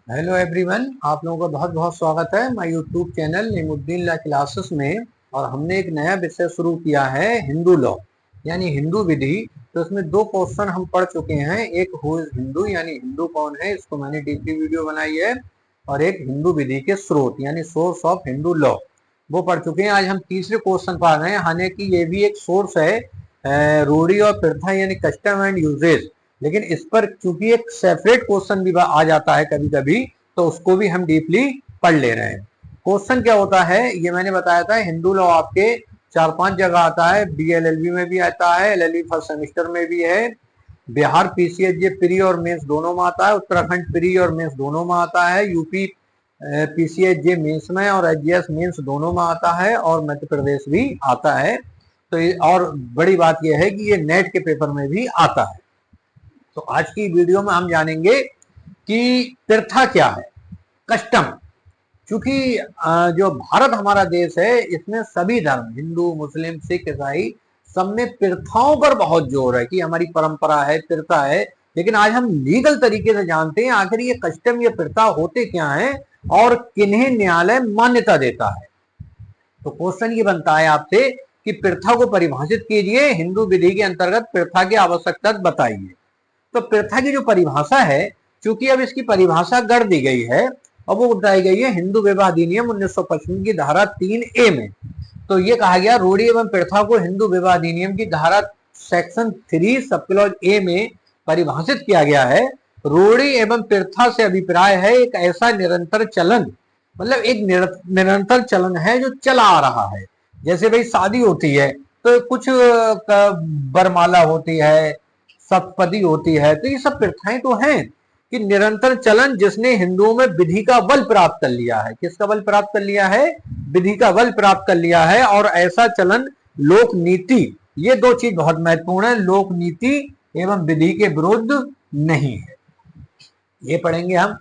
Hello everyone, आप लोगों का बहुत बहुत स्वागत है my YouTube channel Nemuddin law classes में। और हमने एक नया विषय शुरू किया है, हिंदू लॉ यानी हिंदू विधि। तो इसमें दो क्वेश्चन हम पढ़ चुके हैं, एक हु इज हिंदू यानी हिंदू कौन है, इसको मैंने डीपली वीडियो बनाई है। और एक हिंदू विधि के स्रोत यानी सोर्स ऑफ हिंदू लॉ, वो पढ़ चुके हैं। आज हम तीसरे क्वेश्चन पढ़ रहे हैं, हालांकि ये भी एक सोर्स है, रूढ़ी और प्रथा यानी कस्टम एंड यूजेज। लेकिन इस पर चूंकि एक सेपरेट क्वेश्चन भी आ जाता है कभी कभी, तो उसको भी हम डीपली पढ़ ले रहे हैं। क्वेश्चन क्या होता है ये मैंने बताया था। हिंदू लॉ आपके 4-5 जगह आता है, बीएलएलबी में भी आता है, एलएलबी फर्स्ट सेमेस्टर में भी है, बिहार पीसीएसजे प्री और मेंस दोनों में आता है, उत्तराखंड प्री और मेंस दोनों में आता है, यूपी पीसीएसजे मेंस में और एचजीएस मेंस दोनों में आता है, और मध्य प्रदेश भी आता है। तो और बड़ी बात यह है कि ये नेट के पेपर में भी आता है। तो आज की वीडियो में हम जानेंगे कि प्रथा क्या है, कस्टम। क्योंकि जो भारत हमारा देश है, इसमें सभी धर्म, हिंदू मुस्लिम सिख ईसाई, सब में प्रथाओं पर बहुत जोर है कि हमारी परंपरा है, प्रथा है। लेकिन आज हम लीगल तरीके से जानते हैं आखिर ये कस्टम, ये प्रथा होते क्या हैं और किन्हें न्यायालय मान्यता देता है। तो क्वेश्चन ये बनता है आपसे कि प्रथा को परिभाषित कीजिए, हिंदू विधि के अंतर्गत प्रथा की आवश्यकता बताइए। तो प्रथा की जो परिभाषा है, चूंकि अब इसकी परिभाषा गढ़ दी गई है, अब वो बताई गई है हिंदू विवाह अधिनियम 1955 की धारा 3A में। तो ये कहा गया, रूढ़ी एवं प्रथा को हिंदू विवाह अधिनियम की धारा सेक्शन 3 सब क्लॉज ए में परिभाषित किया गया है। रूढ़ी एवं प्रथा से अभिप्राय है एक ऐसा निरंतर चलन, मतलब एक निरंतर चलन है जो चला आ रहा है। जैसे भाई शादी होती है तो कुछ बरमाला होती है, सप्तपदी होती है, तो ये सब प्रथाएं तो हैं कि निरंतर चलन जिसने हिंदुओं में विधि का बल प्राप्त कर लिया है। किसका बल प्राप्त कर लिया है? विधि का बल प्राप्त कर लिया है। और ऐसा चलन लोक नीति, ये दो चीज बहुत महत्वपूर्ण है, लोक नीति एवं विधि के विरुद्ध नहीं है। ये पढ़ेंगे हम।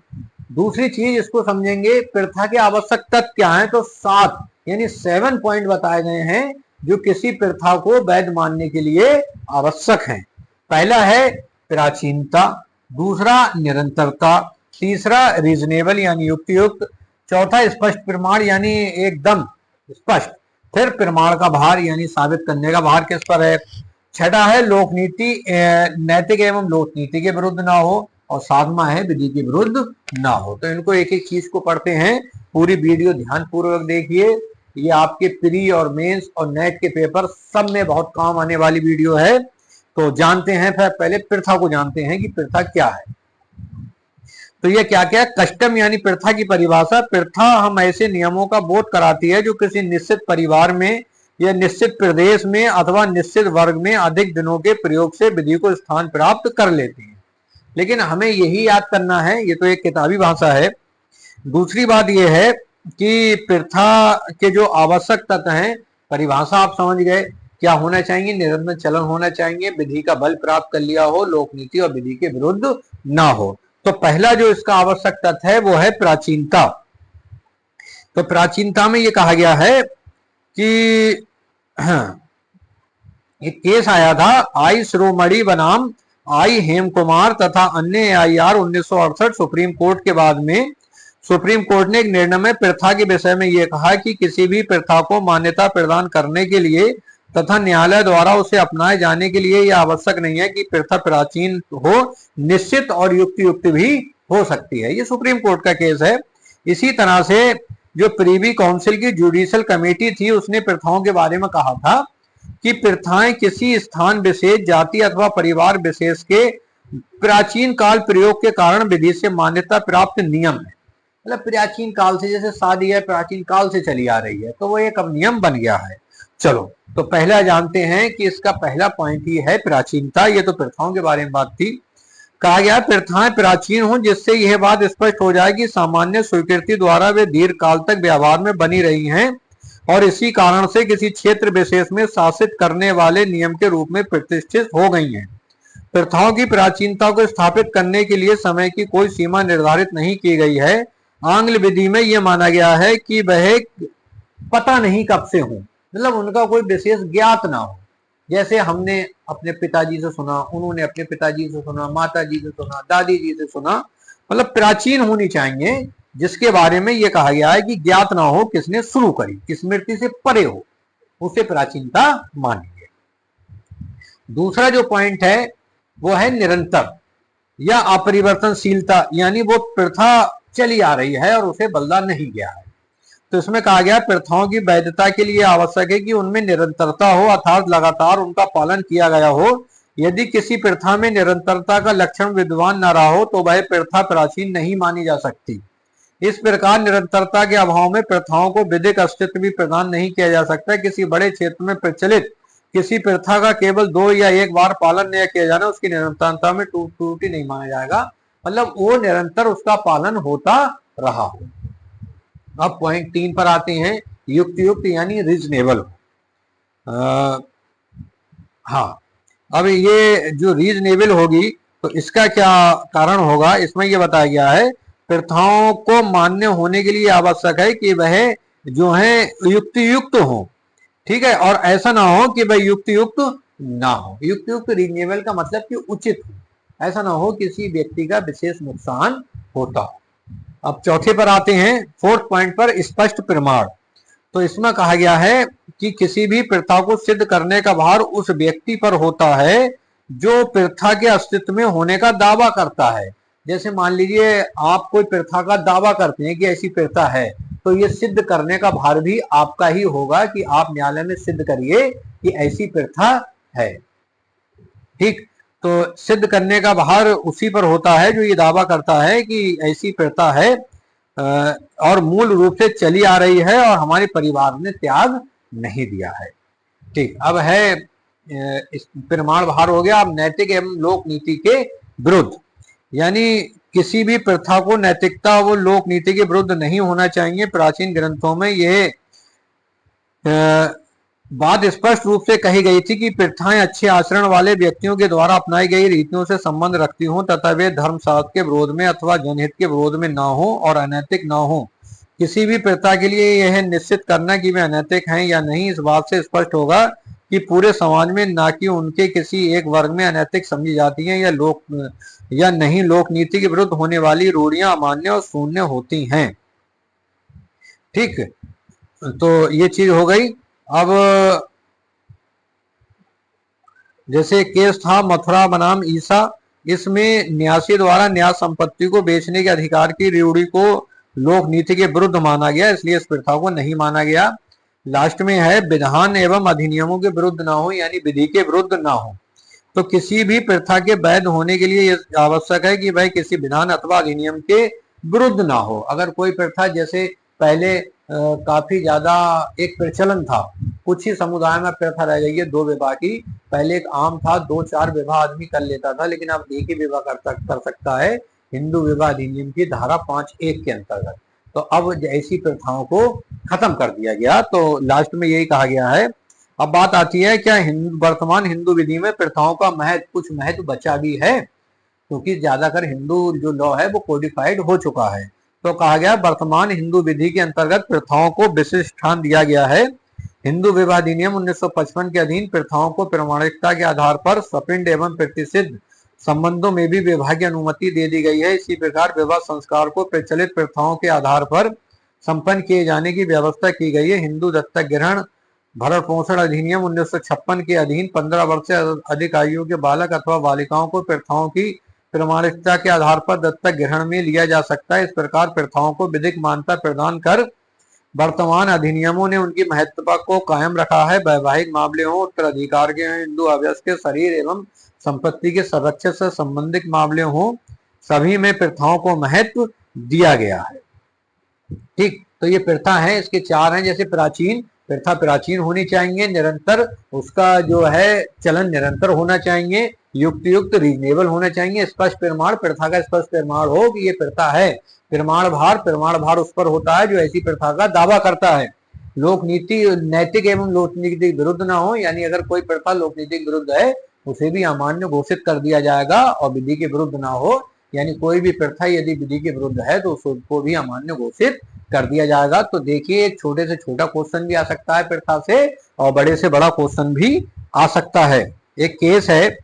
दूसरी चीज इसको समझेंगे, प्रथा के आवश्यक तत्व क्या है। तो 7 यानी 7 पॉइंट बताए गए हैं जो किसी प्रथा को वैध मानने के लिए आवश्यक हैं। पहला है प्राचीनता, दूसरा निरंतरता, तीसरा रीजनेबल यानी युक्तियुक्त, चौथा स्पष्ट प्रमाण यानी एकदम स्पष्ट, फिर प्रमाण का भार यानी साबित करने का भार किस पर है, छठा है लोकनीति, नैतिक एवं लोकनीति के विरुद्ध ना हो, और सातवां है विधि के विरुद्ध ना हो। तो इनको एक एक चीज को पढ़ते हैं, पूरी वीडियो ध्यान पूर्वक देखिए। ये आपके प्री और मेंस और नेट के पेपर सब में बहुत काम आने वाली वीडियो है। तो जानते हैं, फिर पहले प्रथा को जानते हैं कि प्रथा क्या है। तो ये क्या क्या, कस्टम यानी प्रथा की परिभाषा। प्रथा हम ऐसे नियमों का बोध कराती है जो किसी निश्चित परिवार में या निश्चित प्रदेश में अथवा निश्चित वर्ग में अधिक दिनों के प्रयोग से विधि को स्थान प्राप्त कर लेती है। लेकिन हमें यही याद करना है, ये तो एक किताबी भाषा है। दूसरी बात यह है कि प्रथा के जो आवश्यक तत्व हैं, परिभाषा आप समझ गए, क्या होना चाहिए, निरंतर चलन होना चाहिए, विधि का बल प्राप्त कर लिया हो, लोकनीति और विधि के विरुद्ध ना हो। तो पहला जो इसका आवश्यक तत्व है वो है प्राचीनता। तो प्राचीनता में ये कहा गया है कि एक केस आया था, आई शिरोमणि बनाम आई हेम कुमार तथा अन्य AIR 1968 सुप्रीम कोर्ट के बाद में सुप्रीम कोर्ट ने एक निर्णय में प्रथा के विषय में यह कहा कि किसी भी प्रथा को मान्यता प्रदान करने के लिए तथा न्यायालय द्वारा उसे अपनाए जाने के लिए यह आवश्यक नहीं है कि प्रथा प्राचीन हो, निश्चित और युक्त भी हो सकती है। ये सुप्रीम कोर्ट का केस है। इसी तरह से जो प्रीवी काउंसिल की जुडिशियल कमेटी थी, उसने प्रथाओं के बारे में कहा था कि प्रथाएं किसी स्थान विशेष, जाति अथवा परिवार विशेष के प्राचीन काल प्रयोग के कारण विधि से मान्यता प्राप्त नियम है। मतलब प्राचीन काल से, जैसे शादी है प्राचीन काल से चली आ रही है, तो वो एक अब नियम बन गया है। चलो, तो पहला जानते हैं कि इसका पहला पॉइंट ही है प्राचीनता। ये तो प्रथाओं के बारे में बात थी। कहा गया प्रथाएं प्राचीन हो जिससे यह बात स्पष्ट हो जाए कि सामान्य स्वीकृति द्वारा वे दीर्घ काल तक व्यवहार में बनी रही हैं और इसी कारण से किसी क्षेत्र विशेष में शासित करने वाले नियम के रूप में प्रतिष्ठित हो गई हैं। प्रथाओं की प्राचीनता को स्थापित करने के लिए समय की कोई सीमा निर्धारित नहीं की गई है। आंग्ल विधि में यह माना गया है कि वह पता नहीं कब से हो, मतलब उनका कोई विशेष ज्ञात ना हो। जैसे हमने अपने पिताजी से सुना, उन्होंने अपने पिताजी से सुना, माता जी से सुना, दादी जी से सुना, मतलब प्राचीन होनी चाहिए, जिसके बारे में ये कहा गया है कि ज्ञात ना हो किसने शुरू करी, स्मृति से परे हो, उसे प्राचीनता मानेंगे। दूसरा जो पॉइंट है वो है निरंतर या अपरिवर्तनशीलता, यानी वो प्रथा चली आ रही है और उसे बदला नहीं गया है। तो इसमें कहा गया प्रथाओं की वैधता के लिए आवश्यक है कि उनमें निरंतरता हो, अर्थात लगातार उनका पालन किया गया हो। यदि किसी प्रथा में निरंतरता का लक्षण विद्यमान न रहा हो तो वह प्रथा प्राचीन नहीं मानी जा सकती। इस प्रकार निरंतरता के अभाव में प्रथाओं को विधिक अस्तित्व भी प्रदान नहीं किया जा सकता। किसी बड़े क्षेत्र में प्रचलित किसी प्रथा का केवल 2 या 1 बार पालन न किया जाना उसकी निरंतरता में त्रुटि नहीं माना जाएगा, मतलब वो निरंतर उसका पालन होता रहा हो। अब पॉइंट 3 पर आते हैं, युक्त यानी रीजनेबल। हाँ, अब ये जो रीजनेबल होगी तो इसका क्या कारण होगा, इसमें ये बताया गया है प्रथाओं को मान्य होने के लिए आवश्यक है कि वह जो है युक्त हो, ठीक है, और ऐसा ना हो कि वह युक्त ना हो। युक्त रीजनेबल का मतलब कि उचित हो, ऐसा ना हो किसी व्यक्ति का विशेष नुकसान होता हो। अब चौथे पर आते हैं, 4th पॉइंट पर, स्पष्ट प्रमाण। तो इसमें कहा गया है कि किसी भी प्रथा को सिद्ध करने का भार उस व्यक्ति पर होता है जो प्रथा के अस्तित्व में होने का दावा करता है। जैसे मान लीजिए आप कोई प्रथा का दावा करते हैं कि ऐसी प्रथा है, तो ये सिद्ध करने का भार भी आपका ही होगा कि आप न्यायालय में सिद्ध करिए कि ऐसी प्रथा है। ठीक, तो सिद्ध करने का भार उसी पर होता है जो ये दावा करता है कि ऐसी प्रथा है और मूल रूप से चली आ रही है और हमारे परिवार ने त्याग नहीं दिया है। ठीक, अब है प्रमाण भार हो गया। अब नैतिक एवं लोक नीति के विरुद्ध, यानी किसी भी प्रथा को नैतिकता व लोक नीति के विरुद्ध नहीं होना चाहिए। प्राचीन ग्रंथों में यह बात स्पष्ट रूप से कही गई थी कि प्रथाएं अच्छे आचरण वाले व्यक्तियों के द्वारा अपनाई गई रीतियों से संबंध रखती हों तथा वे धर्मशास्त्र के विरोध में अथवा जनहित के विरोध में ना हो और अनैतिक ना हो। किसी भी प्रथा के लिए यह निश्चित करना कि वे अनैतिक हैं या नहीं इस बात से स्पष्ट होगा कि पूरे समाज में ना कि उनके किसी एक वर्ग में अनैतिक समझी जाती हैं या नहीं लोक नीति के विरुद्ध होने वाली रूढ़ियां अमान्य और शून्य होती हैं। ठीक, तो ये चीज हो गई। अब जैसे केस था मथुरा बनाम ईसा, इसमें न्यासी द्वारा न्यास संपत्ति को बेचने के अधिकार की रूढ़ी को लोक नीति के विरुद्ध माना गया, इसलिए इस प्रथा को नहीं माना गया। लास्ट में है विधान एवं अधिनियमों के विरुद्ध ना हो, यानी विधि के विरुद्ध ना हो। तो किसी भी प्रथा के वैध होने के लिए यह आवश्यक है कि वह किसी विधान अथवा अधिनियम के विरुद्ध ना हो। अगर कोई प्रथा, जैसे पहले काफी ज्यादा एक प्रचलन था, कुछ ही समुदाय में प्रथा रह गई है 2 विवाह की। पहले एक आम था 2-4 विवाह आदमी कर लेता था, लेकिन अब एक ही विवाह कर सकता है हिंदू विवाह अधिनियम की धारा 5(1) के अंतर्गत। तो अब ऐसी प्रथाओं को खत्म कर दिया गया। तो लास्ट में यही कहा गया है। अब बात आती है क्या वर्तमान हिंदू विधि में प्रथाओं का कुछ महत्व बचा भी है, क्योंकि ज्यादातर हिंदू जो लॉ है वो कोडिफाइड हो चुका है। तो कहा गया वर्तमान हिंदू विधि के अंतर्गत प्रथाओं को विशिष्ट स्थान दिया गया है। हिंदू विवाह अधिनियम 1955 के अधीन प्रथाओं को प्रामाणिकता के आधार पर सपिंड एवं प्रतिसिद्ध संबंधों में भी विवाह की अनुमति दे दी गई है। इसी प्रकार विवाह संस्कार को प्रचलित प्रथाओं के आधार पर संपन्न किए जाने की व्यवस्था की गई है। हिंदू दत्तक ग्रहण भरण पोषण अधिनियम 1956 के अधीन 15 वर्ष से अधिक आयु के बालक अथवा बालिकाओं को प्रथाओं की प्रामाणिकता के आधार पर दत्तक ग्रहण में लिया जा सकता है। इस प्रकार प्रथाओं को विधिक मान्यता प्रदान कर वर्तमान अधिनियमों ने उनकी महत्ता को कायम रखा है। वैवाहिक मामले हो, उत्तराधिकार के हिंदू अभ्यास के शरीर एवं संपत्ति के संरक्षण से संबंधित मामले हो, सभी में प्रथाओं को महत्व दिया गया है। ठीक, तो ये प्रथा है, इसके 4 हैं। जैसे प्रथा प्राचीन होनी चाहिए, निरंतर उसका जो है चलन निरंतर होना चाहिए, युक्त रीजनेबल होना चाहिए, स्पष्ट प्रमाण, प्रथा का स्पष्ट प्रमाण हो कि ये प्रथा है। प्रमाण भार उस पर होता है जो ऐसी प्रथा का दावा करता है। लोक नीति नैतिक एवं लोक नीति के विरुद्ध ना हो, यानी अगर कोई प्रथा लोक नीति के विरुद्ध है उसे भी अमान्य घोषित कर दिया जाएगा, और विधि के विरुद्ध ना हो, यानी कोई भी प्रथा यदि विधि के विरुद्ध है तो उसको भी अमान्य घोषित कर दिया जाएगा। तो देखिए एक छोटे से छोटा क्वेश्चन भी आ सकता है प्रथा से, और बड़े से बड़ा क्वेश्चन भी आ सकता है। एक केस है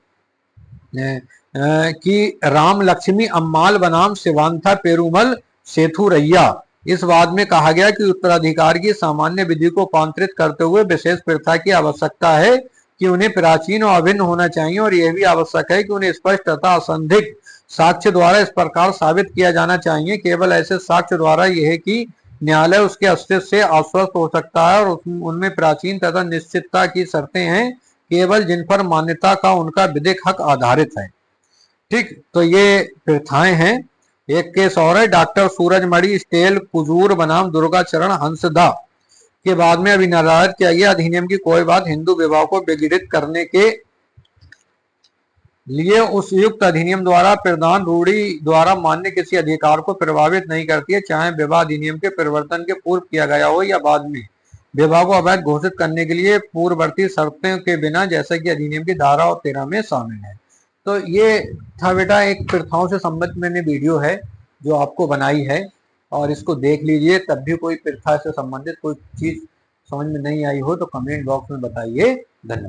कि राम लक्ष्मी अम्माल बनाम शिवांथा पेरुमल सेथुरैया। इस वाद में कहा गया कि उत्तराधिकार की सामान्य विधि को रूपांतरित करते हुए विशेष प्रथा की आवश्यकता है कि उन्हें प्राचीन और अभिन्न होना चाहिए, और यह भी आवश्यक है कि उन्हें स्पष्ट तथा असंदिग्ध साक्ष्य द्वारा इस प्रकार साबित किया जाना चाहिए। केवल ऐसे साक्ष्य द्वारा यह है कि न्यायालय उसके अस्तित्व से आश्वस्त हो सकता है, और उनमें प्राचीन तथा निश्चितता की शर्तें हैं केवल जिन पर मान्यता का उनका विधिक हक आधारित है। ठीक, तो ये प्रथाएं हैं। एक केस और है, डॉक्टर सूरजमणि स्टेल कुजूर बनाम दुर्गाचरण हंसदा के बाद में अभी निर्धारित किया गया अधिनियम की कोई बात हिंदू विवाह को विघटित करने के लिए उस युक्त अधिनियम द्वारा प्रदान रूढ़ी द्वारा मान्य किसी अधिकार को प्रभावित नहीं करती है, चाहे विवाह अधिनियम के परिवर्तन के पूर्व किया गया हो या बाद में। विवाह को अवैध घोषित करने के लिए पूर्ववर्ती शर्तों के बिना, जैसा कि अधिनियम की धारा 13 में शामिल है। तो ये था बेटा एक प्रथाओं से संबंधित मैंने वीडियो है जो आपको बनाई है, और इसको देख लीजिए। तब भी कोई प्रथा से संबंधित कोई चीज समझ में नहीं आई हो तो कमेंट बॉक्स में बताइए। धन्यवाद।